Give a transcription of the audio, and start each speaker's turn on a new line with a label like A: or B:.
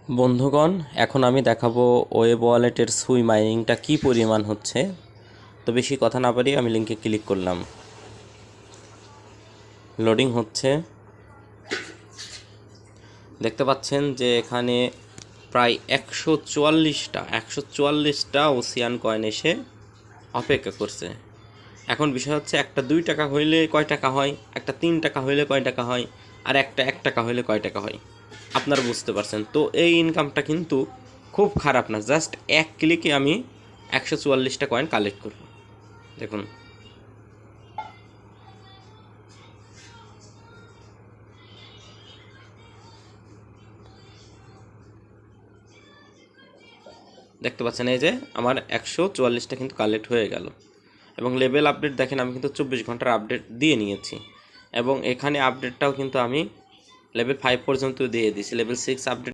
A: বন্ধুগণ, এখন আমি দেখাবো ওয়েব ওয়ালেটের সুই মাইনিংটা কী পরিমাণ হচ্ছে। তো বেশি কথা না পারি আমি লিঙ্কে ক্লিক করলাম। লোডিং হচ্ছে। দেখতে পাচ্ছেন যে এখানে প্রায় 144টা ওসিয়ান কয়েন এসে অপেক্ষা করছে। এখন বিষয় হচ্ছে একটা 2 টাকা হইলে কয় টাকা হয়, একটা 3 টাকা হইলে কয় টাকা হয়, আর একটা 1 টাকা হইলে কয় টাকা হয়, আপনারা বুঝতে পারছেন। তো এই ইনকামটা কিন্তু খুব খারাপ না। জাস্ট এক ক্লিকে আমি 144টা কয়েন কালেক্ট করব। দেখুন, দেখতে পাচ্ছেন এই যে আমার 144টা কিন্তু কালেক্ট হয়ে গেল। এবং লেভেল আপডেট দেখেন, আমি কিন্তু 24 ঘন্টার আপডেট দিয়ে নিয়েছি। এবং এখানে আপডেটটাও কিন্তু আমি লেভেল 5 পর্যন্ত দিয়ে দিয়েছি। Level 6 update